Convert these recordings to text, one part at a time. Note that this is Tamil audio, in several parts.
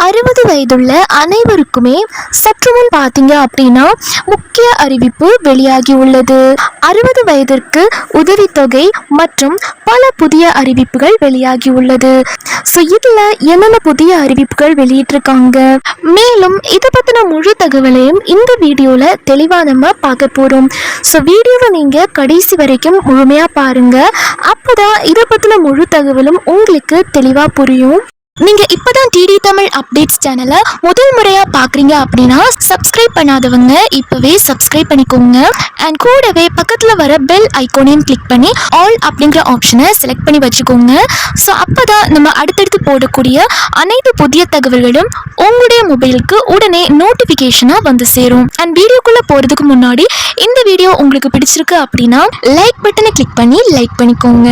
60 வயதுள்ள அனைவருக்குமே சற்று முன் பார்த்தீங்க அப்படின்னா முக்கிய அறிவிப்பு வெளியாகி உள்ளது. 60 வயதிற்கு உதவித்தொகை மற்றும் பல புதிய அறிவிப்புகள் வெளியாகி உள்ளது. ஸோ இதில் என்னென்ன புதிய அறிவிப்புகள் வெளியிட்டிருக்காங்க, மேலும் இதை பற்றின முழு தகவலையும் இந்த வீடியோவில் தெளிவாக நம்ம பார்க்க போகிறோம். ஸோ வீடியோவை நீங்கள் கடைசி வரைக்கும் முழுமையாக பாருங்கள். அப்போ தான் இதை பற்றின முழு தகவலும் உங்களுக்கு தெளிவாக புரியும். நீங்கள் இப்போ தான் டிடி தமிழ் அப்டேட்ஸ் சேனலை முதல் முறையாக பார்க்குறீங்க அப்படின்னா சப்ஸ்கிரைப் பண்ணாதவங்க இப்போவே சப்ஸ்கிரைப் பண்ணிக்கோங்க. அண்ட் கூடவே பக்கத்தில் வர பெல் ஐக்கோனையும் கிளிக் பண்ணி ஆல் அப்படிங்கிற ஆப்ஷனை செலக்ட் பண்ணி வச்சுக்கோங்க. ஸோ அப்போ தான் நம்ம அடுத்தடுத்து போடக்கூடிய அனைத்து புதிய தகவல்களும் உங்களுடைய மொபைலுக்கு உடனே நோட்டிஃபிகேஷனாக வந்து சேரும். அண்ட் வீடியோக்குள்ளே போகிறதுக்கு முன்னாடி இந்த வீடியோ உங்களுக்கு பிடிச்சிருக்கு அப்படின்னா லைக் பட்டனை கிளிக் பண்ணி லைக் பண்ணிக்கோங்க.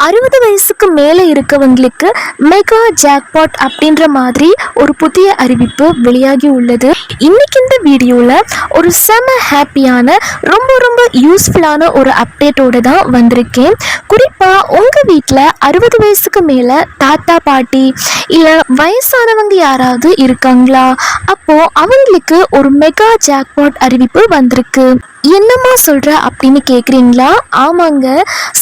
60 வயசுக்கு மேலே இருக்கவங்களுக்கு மெகா ஜாக்பாட் அப்படின்ற மாதிரி ஒரு புதிய அறிவிப்பு வெளியாகி உள்ளது. இன்னைக்கு இந்த வீடியோவில் ஒரு செம ஹாப்பியான ரொம்ப யூஸ்ஃபுல்லான ஒரு அப்டேட்டோடு தான் வந்திருக்கேன். குறிப்பாக உங்கள் வீட்டில் 60 வயசுக்கு மேலே தாத்தா பாட்டி இல்லை வயசானவங்க யாராவது இருக்காங்களா? அப்போது அவங்களுக்கு ஒரு மெகா ஜாக்பாட் அறிவிப்பு வந்திருக்கு. என்னம்மா சொல்கிற அப்படின்னு கேட்குறீங்களா? ஆமாங்க,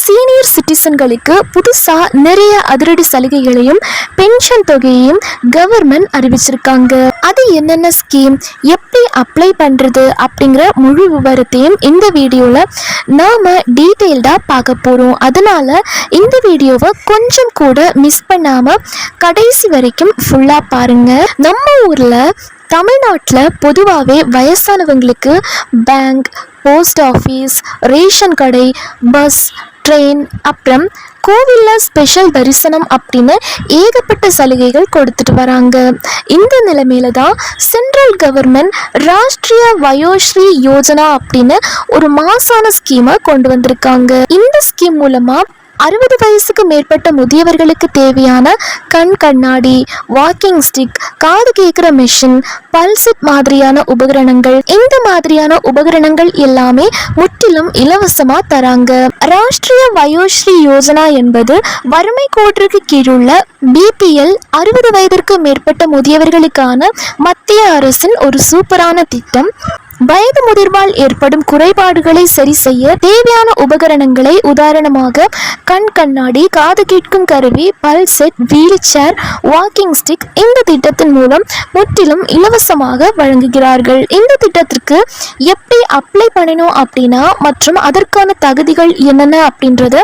சீனியர் சிட்டிசன்களுக்கு புதுசாக நிறைய அதிரடி சலுகைகளையும் பென்ஷன் தொகையையும் கவர்மெண்ட் அறிவிச்சிருக்காங்க. அது என்னென்ன ஸ்கீம், எப்படி அப்ளை பண்ணுறது அப்படிங்கிற முழு விவரத்தையும் இந்த வீடியோவில் நாம் டீட்டெயில்டாக பார்க்க போகிறோம். அதனால் இந்த வீடியோவை கொஞ்சம் கூட மிஸ் பண்ணாமல் கடைசி வரைக்கும் ஃபுல்லாக பாருங்கள். நம்ம ஊரில் தமிழ்நாட்டில் பொதுவாகவே வயசானவங்களுக்கு பேங்க், போஸ்ட் ஆஃபீஸ், ரேஷன் கடை, பஸ், ட்ரெயின், அப்புறம் கோவிலில் ஸ்பெஷல் தரிசனம் அப்படின்னு ஏகப்பட்ட சலுகைகள் கொடுத்துட்டு வராங்க. இந்த நிலைமையில தான் சென்ட்ரல் கவர்மெண்ட் ராஷ்ட்ரிய வயோஸ்ரீ யோஜனா அப்படின்னு ஒரு மாசான ஸ்கீமை கொண்டு வந்திருக்காங்க. இந்த ஸ்கீம் மூலமாக 60 வயசுக்கு மேற்பட்ட முதியவர்களுக்கு தேவையான கண் கண்ணாடி, வாக்கிங் ஸ்டிக், காது கேட்குற மிஷின், பல்செட் மாதிரியான உபகரணங்கள், இந்த மாதிரியான உபகரணங்கள் எல்லாமே முற்றிலும் இலவசமா தராங்க. ராஷ்ட்ரிய வயோஸ்ரீ யோஜனா என்பது வறுமை கோட்டிற்கு கீழுள்ள பிபிஎல் 60 வயதிற்கு மேற்பட்ட முதியவர்களுக்கான மத்திய அரசின் ஒரு சூப்பரான திட்டம். வயது முதிர்வால் ஏற்படும் குறைபாடுகளை சரி செய்ய தேவையான உபகரணங்களை, உதாரணமாக கண் கண்ணாடி, காது கேட்கும் கருவி, பல்செட், வீல் சேர், வாக்கிங் ஸ்டிக் இந்த திட்டத்தின் மூலம் முற்றிலும் இலவசமாக வழங்குகிறார்கள். இந்த திட்டத்திற்கு எப்படி அப்ளை பண்ணணும் அப்படின்னா மற்றும் அதற்கான தகுதிகள் என்னென்ன அப்படின்றத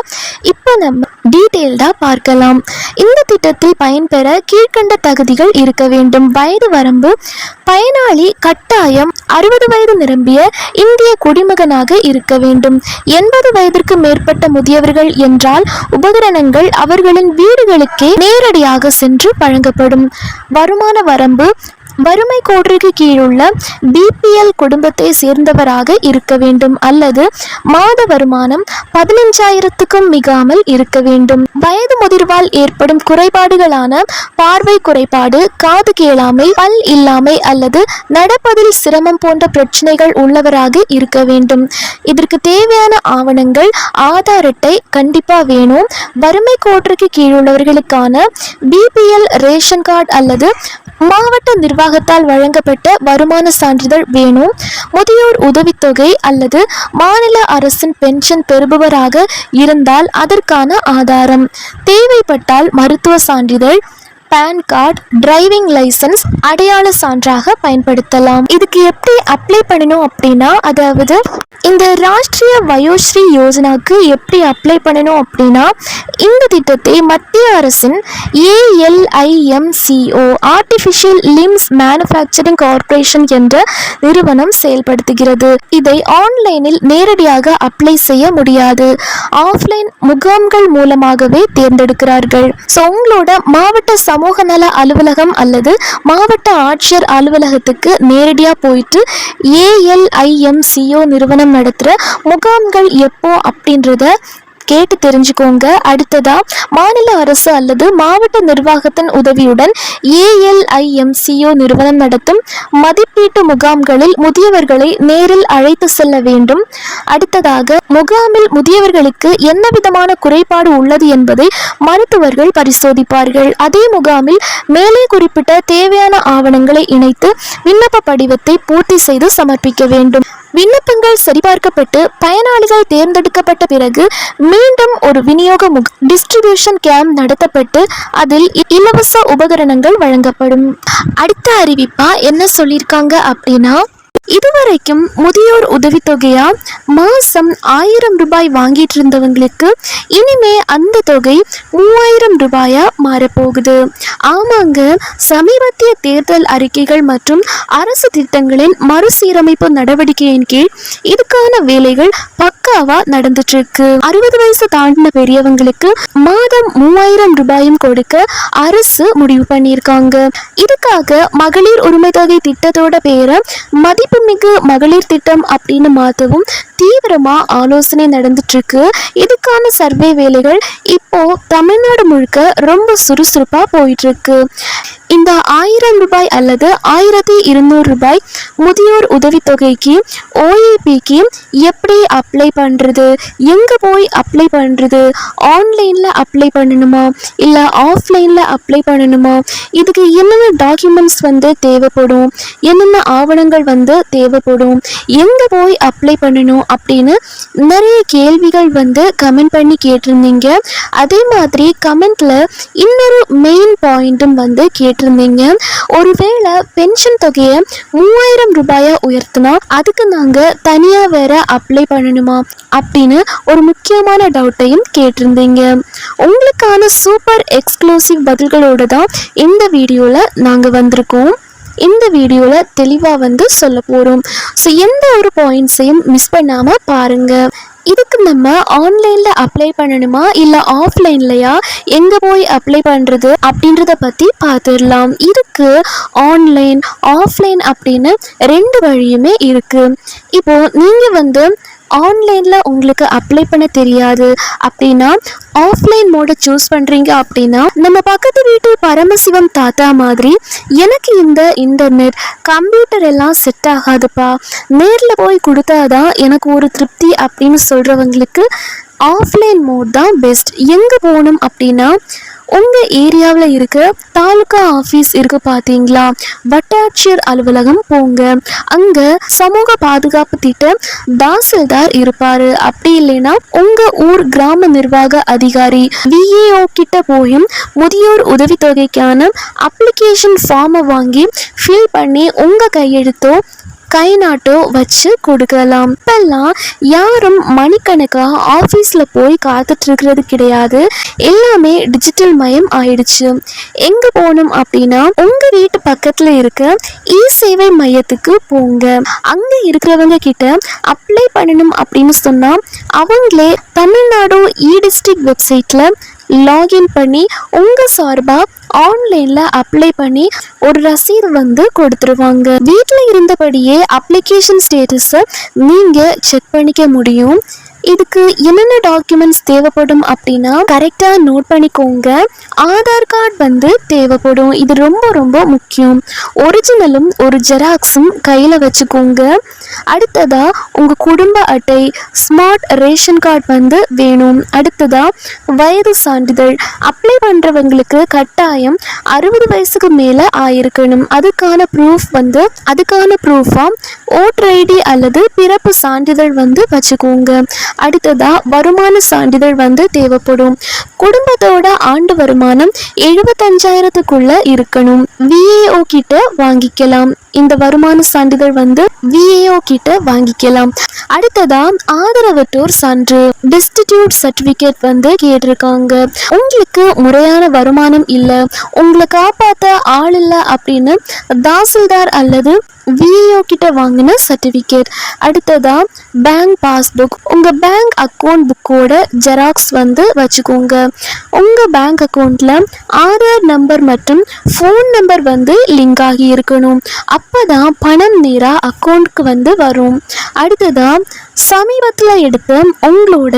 இப்போ நம்ம டீட்டெயில்டாக பார்க்கலாம். இந்த திட்டத்தில் பயன்பெற கீழ்கண்ட தகுதிகள் இருக்க வேண்டும். வயது வரம்பு: பயனாளி கட்டாயம் 60 வயது நிரம்பிய இந்திய குடிமகனாக இருக்க வேண்டும். 80 வயதிற்கு மேற்பட்ட முதியவர்கள் என்றால் உபகரணங்கள் அவர்களின் வீடுகளுக்கே நேரடியாக சென்று வழங்கப்படும். வருமான வரம்பு: வறுமை கோட்டிற்கு கீழுள்ள பிபிஎல் குடும்பத்தை சேர்ந்தவராக இருக்க வேண்டும் அல்லது மாத வருமானம் 15,000க்கும் மிகாமல் இருக்க வேண்டும். வயது முதிர்வால் ஏற்படும் குறைபாடுகளான பார்வை குறைபாடு, காது கேளாமை, பல் இல்லாமை அல்லது நடப்பதில் சிரமம் போன்ற பிரச்சனைகள் உள்ளவராக இருக்க வேண்டும். இதற்கு தேவையான ஆவணங்கள்: ஆதார் அட்டை கண்டிப்பா வேணும். வறுமை கோட்டிற்கு கீழுள்ளவர்களுக்கான பிபிஎல் ரேஷன் கார்டு அல்லது மாவட்ட நிர்வாகத்தால் வழங்கப்பட்ட வருமான சான்றிதழ் வேணும். முதியோர் உதவித்தொகை அல்லது மாநில அரசின் பென்ஷன் பெறுபவராக இருந்தால் அதற்கான ஆதாரம். தேவைப்பட்டால் மருத்துவ சான்றிதழ், பேன் கார்டு, டிரைவிங் லைசன்ஸ் அடையாள சான்றாக பயன்படுத்தலாம். இதுக்கு எப்படி அப்ளை பண்ணணும் அப்படின்னா, அதாவது இந்த ராஷ்ட்ரிய வயோஸ்ரீ யோஜனாக்கு எப்படி அப்ளை பண்ணணும் அப்படின்னா, இந்த திட்டத்தை மத்திய அரசின் ALIMCO artificial limbs manufacturing corporation என்ற நிறுவனம் செயல்படுத்துகிறது. இதை ஆன்லைனில் நேரடியாக அப்ளை செய்ய முடியாது. ஆஃப்லைன் முகாம்கள் மூலமாகவே தேர்ந்தெடுக்கிறார்கள். ஸோ உங்களோட மாவட்ட சமூக நல அலுவலகம் அல்லது மாவட்ட ஆட்சியர் அலுவலகத்துக்கு நேரடியாக போயிட்டு ALIMCO நிறுவனம் நடத்துகிற முகாம்கள் எப்போ அப்படின்றத கேட்டு தெரிஞ்சுக்கோங்க. அடுத்ததா மாநில அரசு அல்லது மாவட்ட நிர்வாகத்தின் உதவியுடன் ALIMCO நிறுவனம் நடத்தும் மதிப்பீட்டு முகாம்களில் முதியவர்களை நேரில் அழைத்து செல்ல வேண்டும். அடுத்ததாக முகாமில் முதியவர்களுக்கு என்ன விதமான குறைபாடு உள்ளது என்பதை மருத்துவர்கள் பரிசோதிப்பார்கள். அதே முகாமில் மேலே குறிப்பிட்ட தேவையான ஆவணங்களை இணைத்து விண்ணப்ப படிவத்தை பூர்த்தி செய்து சமர்ப்பிக்க வேண்டும். விண்ணப்பங்கள் சரிபார்க்கப்பட்டு பயனாளிகள் தேர்ந்தெடுக்கப்பட்ட பிறகு மீண்டும் ஒரு விநியோக டிஸ்ட்ரிபியூஷன் கேம்ப் நடத்தப்பட்டு அதில் இலவச உபகரணங்கள் வழங்கப்படும். அடுத்த அறிவிப்பா என்ன சொல்லியிருக்காங்க அப்படின்னா, இதுவரைக்கும் முதியோர் உதவித்தொகையா மாசம் 1000 ரூபாய் வாங்கிட்டு இருந்தவங்களுக்கு இனிமே அந்த தொகை 3000 ரூபாயா மாறப்போகுது. ஆமாங்க, சமீபத்திய தேர்தல் அறிக்கைகள் மற்றும் அரசு திட்டங்களின் மறுசீரமைப்பு நடவடிக்கையின் கீழ் இதுக்கான வேலைகள் பக்காவா நடந்துட்டு இருக்கு. 60 வயசு தாண்டின பெரியவங்களுக்கு மாதம் 3000 ரூபாயும் கொடுக்க அரசு முடிவு பண்ணியிருக்காங்க. இதுக்காக மகளிர் உரிமை தொகை திட்டத்தோட பேரை மதிப்புமிகு மகளிர் திட்டம் அப்படின்னு மாற்றவும் தீவிரமா ஆலோசனை நடந்துட்டு இருக்கு. இதுக்கான சர்வே வேலைகள் இப்போ தமிழ்நாடு முழுக்க ரொம்ப சுறுசுறுப்பா போயிட்டு இருக்கு. இந்த 1000 ரூபாய் அல்லது 1200 ரூபாய் முதியோர் உதவித்தொகைக்கு OAPக்கு எப்படி அப்ளை பண்ணுறது, எங்கே போய் அப்ளை பண்ணுறது, ஆன்லைனில் அப்ளை பண்ணணுமா இல்லை ஆஃப்லைனில் அப்ளை பண்ணணுமா, இதுக்கு என்னென்ன டாக்குமெண்ட்ஸ் தேவைப்படும், என்னென்ன ஆவணங்கள் தேவைப்படும், எங்கே போய் அப்ளை பண்ணணும் அப்படின்னு நிறைய கேள்விகள் கமெண்ட் பண்ணி கேட்டிருந்தீங்க. அதே மாதிரி கமெண்ட்ல இன்னொரு மெயின் பாயிண்ட்டும் கேட்டிருந்தீங்க. ஒருவேளை பென்ஷன் தொகையை 3000 ரூபாயா உயர்த்தினா அதுக்கு நாங்க தனியா வேற அப்ளை பண்ணணுமா அப்படின்னு ஒரு முக்கியமான டவுட்டையும் கேட்டிருந்தீங்க. உங்களுக்கான சூப்பர் எக்ஸ்க்ளூசிவ் பதில்களோட தான் இந்த வீடியோல நாங்க வந்திருக்கோம். இந்த வீடியோவில் தெளிவாக சொல்ல போகிறோம். ஸோ எந்த ஒரு பாயிண்ட்ஸையும் மிஸ் பண்ணாமல் பாருங்கள். இதுக்கு நம்ம ஆன்லைனில் அப்ளை பண்ணணுமா இல்லை ஆஃப்லைன்லையா, எங்கே போய் அப்ளை பண்ணுறது அப்படின்றத பற்றி பார்த்துடலாம். இதுக்கு ஆன்லைன் ஆஃப்லைன் அப்படின்னு 2 வழியுமே இருக்குது. இப்போது நீங்கள் ஆன்லைனில் உங்களுக்கு அப்ளை பண்ண தெரியாது அப்படின்னா ஆஃப்லைன் மோடை சூஸ் பண்ணுறீங்க அப்படின்னா நம்ம பக்கத்து வீட்டு பரமசிவம் தாத்தா மாதிரி எனக்கு இந்த இன்டர்நெட் கம்ப்யூட்டர் எல்லாம் செட் ஆகாதுப்பா, நேரில் போய் கொடுத்தாதான் எனக்கு ஒரு திருப்தி அப்படின்னு சொல்கிறவங்களுக்கு ஆஃப்லைன் மோட் தான் பெஸ்ட். எங்கே போகணும் அப்படின்னா உங்கள் ஏரியாவில் இருக்க தாலுகா ஆஃபீஸ் இருக்கு பார்த்தீங்களா, வட்டாட்சியர் அலுவலகம் போங்க. அங்கே சமூக பாதுகாப்பு திட்ட தாசில்தார் இருப்பார். அப்படி இல்லைன்னா உங்கள் ஊர் கிராம நிர்வாக அதிகாரி VAO கிட்ட போயும் முதியோர் உதவித்தொகைக்கான அப்ளிகேஷன் ஃபார்மை வாங்கி ஃபில் பண்ணி உங்கள் கையெழுத்தோ கை நாட்டோ வச்சு கொடுக்கலாம். இப்பெல்லாம் யாரும் மணிக்கணக்காக ஆஃபீஸில் போய் காத்துட்டு இருக்கிறது கிடையாது. எல்லாமே டிஜிட்டல் மயம் ஆயிடுச்சு. எங்கே போகணும் அப்படின்னா உங்கள் வீட்டு பக்கத்தில் இருக்க சேவை மையத்துக்கு போங்க. அங்கே இருக்கிறவங்க கிட்ட அப்ளை பண்ணணும் அப்படின்னு சொன்னால் அவங்களே தமிழ்நாடு டிஸ்ட்ரிக்ட் வெப்சைட்டில் லாகின் பண்ணி உங்கள் சார்பாக ஆன்லைனில் அப்ளை பண்ணி ஒரு ரசீது கொடுத்துருவாங்க. வீட்டில் இருந்தபடியே அப்ளிகேஷன் ஸ்டேட்டஸை நீங்கள் செக் பண்ணிக்க முடியும். இதுக்கு என்னென்ன டாக்குமெண்ட்ஸ் தேவைப்படும் அப்படின்னா கரெக்டாக நோட் பண்ணிக்கோங்க. ஆதார் கார்டு தேவைப்படும். இது ரொம்ப ரொம்ப முக்கியம். ஒரிஜினலும் ஒரு ஜெராக்ஸும் கையில் வச்சுக்கோங்க. அடுத்ததா உங்கள் குடும்ப அட்டை, ஸ்மார்ட் ரேஷன் கார்டு வேணும். அடுத்ததா வயது சான்றிதழ். அப்ளை பண்ணுறவங்களுக்கு கட்டாயம் 60 வயசுக்கு மேலே ஆயிருக்கணும். அதுக்கான ப்ரூஃபாக ஓட்டர் ஐடி அல்லது பிறப்பு சான்றிதழ் வச்சுக்கோங்க. அடுத்ததா வருமான சான்றிதழ் தேவைப்படும். குடும்பத்தோட ஆண்டு வருமானம் 75,000க்குள்ள இருக்கணும். VAO கிட்ட வாங்கிக்கலாம். இந்த வருமான சான்றிதழ் VAO கிட்ட வாங்கிக்கலாம். அடுத்ததா ஆதரவற்றோர் சான்று டெஸ்டிடியூட் சர்டிபிகேட் கேட்டிருக்காங்க. உங்களுக்கு முறையான வருமானம் இல்லை, உங்களை காப்பாற்ற ஆள் இல்லை அப்படின்னு தாசில்தார் அல்லது VAO கிட்ட வாங்கின சர்டிஃபிகேட். அடுத்ததா பேங்க் பாஸ்புக். உங்கள் பேங்க் அக்கௌண்ட் புக்கோட ஜெராக்ஸ் வச்சுக்கோங்க. உங்கள் பேங்க் அக்கௌண்ட்டில் ஆதார் நம்பர் மற்றும் ஃபோன் நம்பர் லிங்க் ஆகி இருக்கணும். அப்போ தான் பணம் நேராக அக்கௌண்ட்க்கு வரும். அடுத்ததா சமீபத்தில் எடுத்த உங்களோட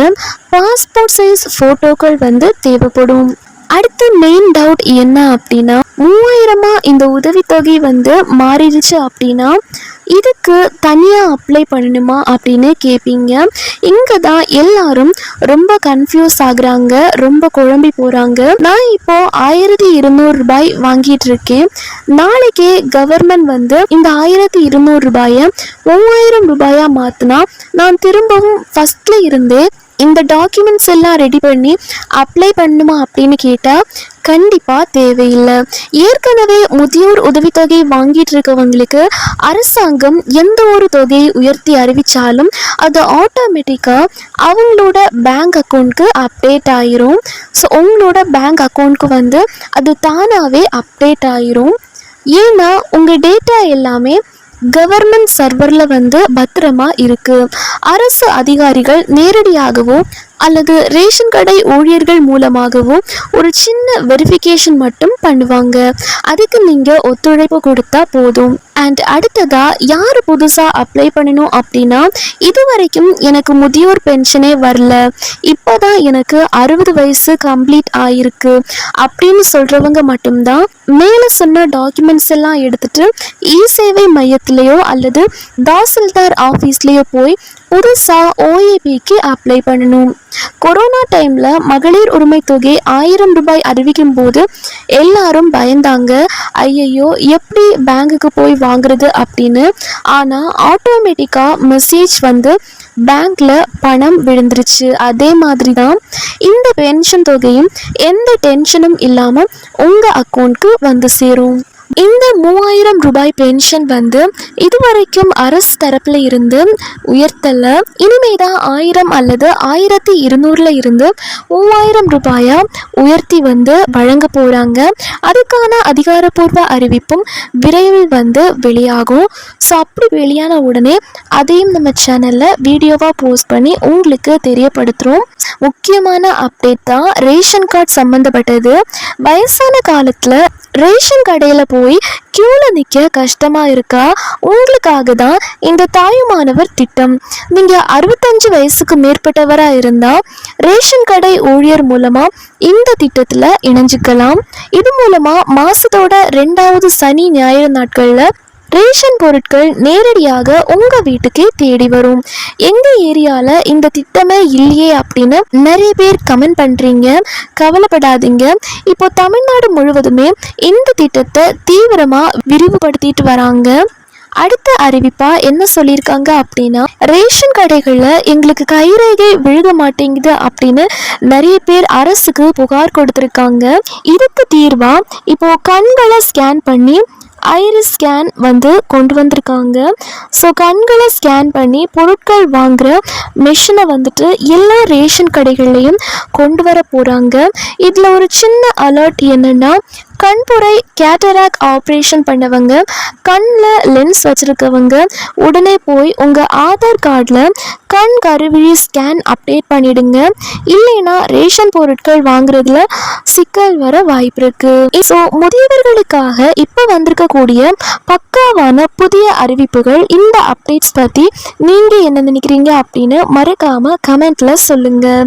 பாஸ்போர்ட் சைஸ் ஃபோட்டோக்கள் வந்து தேவைப்படும். அடுத்த மெயின் டவுட் என்ன அப்படின்னா, 3000 இந்த உதவித்தொகை வந்து மாறிடுச்சு அப்படின்னா இதுக்கு தனியாக அப்ளை பண்ணணுமா அப்படின்னு கேட்பீங்க. இங்கே தான் எல்லாரும் ரொம்ப கன்ஃபியூஸ் ஆகுறாங்க, ரொம்ப குழம்பி போகிறாங்க. நான் இப்போ 1200 ரூபாய் வாங்கிட்டு இருக்கேன். நாளைக்கே கவர்மெண்ட் வந்து இந்த 1200 ரூபாயை 3000 ரூபாயா மாற்றினா நான் திரும்பவும் ஃபர்ஸ்ட்ல இருந்தே இந்த டாக்குமெண்ட்ஸ் எல்லாம் ரெடி பண்ணி அப்ளை பண்ணணுமா அப்படின்னு கேட்டால் கண்டிப்பாக தேவையில்லை. ஏற்கனவே முதியோர் உதவித்தொகை வாங்கிட்டு இருக்கவங்களுக்கு அரசாங்கம் எந்த ஒரு தொகையை உயர்த்தி அறிவித்தாலும் அது ஆட்டோமேட்டிக்காக அவங்களோட பேங்க் அக்கௌண்ட்க்கு அப்டேட் ஆயிரும். ஸோ உங்களோட பேங்க் அக்கௌண்ட்க்கு வந்து அது தானாகவே அப்டேட் ஆயிரும். ஏன்னா உங்கள் டேட்டா எல்லாமே கவர்மெண்ட் சர்வரில் வந்து பத்திரமா இருக்கு. அரசு அதிகாரிகள் நேரடியாகவோ அல்லது ரேஷன் கடை ஊழியர்கள் மூலமாகவோ ஒரு சின்ன வெரிஃபிகேஷன் மட்டும் பண்ணுவாங்க. அதுக்கு நீங்கள் ஒத்துழைப்பு கொடுத்தா போதும். அண்ட் அடுத்ததா யார் புதுசாக அப்ளை பண்ணணும் அப்படின்னா, இது வரைக்கும் எனக்கு முதியோர் பென்ஷனே வரல, இப்போதான் எனக்கு 60 வயசு கம்ப்ளீட் ஆயிருக்கு அப்படின்னு சொல்கிறவங்க மட்டும்தான் மேலே சொன்ன டாக்குமெண்ட்ஸ் எல்லாம் எடுத்துட்டு இ-சேவை மையத்திலேயோ அல்லது தாசில்தார் ஆஃபீஸ்லேயோ போய் புதுசாக ஓஏபிக்கு அப்ளை பண்ணணும். கொரோனா டைமில் மகளிர் உரிமை தொகை 1000 ரூபாய் அறிவிக்கும் போது எல்லாரும் பயந்தாங்க, ஐயையோ எப்படி பேங்குக்கு போய் வாங்குறது அப்படின்னு. ஆனால் ஆட்டோமேட்டிக்காக மெசேஜ் வந்து பேங்க்ல பணம் விழுந்துருச்சு. அதே மாதிரி தான் இந்த பென்ஷன் தொகையும் எந்த டென்ஷனும் இல்லாமல் உங்கள் அக்கௌண்ட்க்கு வந்து சேரும். இந்த 3000 ரூபாய் பென்ஷன் வந்து இதுவரைக்கும் அரசு தரப்புல இருந்து உயர்த்தல. இனிமே தான் 1000 அல்லது 1200 இருந்து 3000 ரூபாயா உயர்த்தி வந்து வழங்க போறாங்க. அதுக்கான அதிகாரப்பூர்வ அறிவிப்பும் விரைவில் வந்து வெளியாகும். ஸோ அப்படி வெளியான உடனே அதையும் நம்ம சேனல்ல வீடியோவா போஸ்ட் பண்ணி உங்களுக்கு தெரியப்படுத்துறோம். முக்கியமான அப்டேட் தான் ரேஷன் கார்டு சம்பந்தப்பட்டது. வயசான காலத்துல ரேஷன் கடையில் போய் கியூவில் நிற்க கஷ்டமாக இருக்கா? உங்களுக்காக தான் இந்த தாயுமானவர் திட்டம். நீங்கள் 65 வயசுக்கு மேற்பட்டவராக இருந்தால் ரேஷன் கடை ஊழியர் மூலமாக இந்த திட்டத்தில் இணைஞ்சிக்கலாம். இது மூலமாக மாதத்தோட 2வது சனி ஞாயிறு நாட்களில் ரேஷன் பொருட்கள் நேரடியாக உங்கள் வீட்டுக்கே தேடி வரும். எங்கள் ஏரியாவில் இந்த திட்டமே இல்லையே அப்படின்னு நிறைய பேர் கமெண்ட் பண்ணுறீங்க. கவலைப்படாதீங்க, இப்போ தமிழ்நாடு முழுவதுமே இந்த திட்டத்தை தீவிரமாக விரிவுபடுத்திட்டு வராங்க. அடுத்த அறிவிப்பா என்ன சொல்லியிருக்காங்க அப்படின்னா, ரேஷன் கடைகளில் எங்களுக்கு கைரேகை விழுக மாட்டேங்குது அப்படின்னு நிறைய பேர் அரசுக்கு புகார் கொடுத்துருக்காங்க. இதுக்கு தீர்வா இப்போ கண்களை ஸ்கேன் பண்ணி ஐரிஸ் ஸ்கேன் வந்து கொண்டு வந்திருக்காங்க. ஸோ கண்களை ஸ்கேன் பண்ணி பொருட்கள் வாங்குகிற மிஷினை வந்துட்டு எல்லா ரேஷன் கடைகள்லையும் கொண்டு வர போகிறாங்க. இதில் ஒரு சின்ன அலர்ட் என்னென்னா, கண்புரை கேட்டராக்ட் ஆப்ரேஷன் பண்ணவங்க, கண்ணில் லென்ஸ் வச்சுருக்கவங்க உடனே போய் உங்கள் ஆதார் கார்டில் கண் கருவிழி ஸ்கேன் அப்டேட் பண்ணிடுங்க. இல்லைன்னா ரேஷன் பொருட்கள் வாங்குறதுல சிக்கல் வர வாய்ப்பு இருக்கு. ஸோ முதியவர்களுக்காக இப்போ வந்திருக்கக்கூடிய பக்காவான புதிய அறிவிப்புகள், இந்த அப்டேட்ஸ் பற்றி நீங்கள் என்ன நினைக்கிறீங்க அப்படின்னு மறக்காமல் கமெண்ட்ல சொல்லுங்கள்.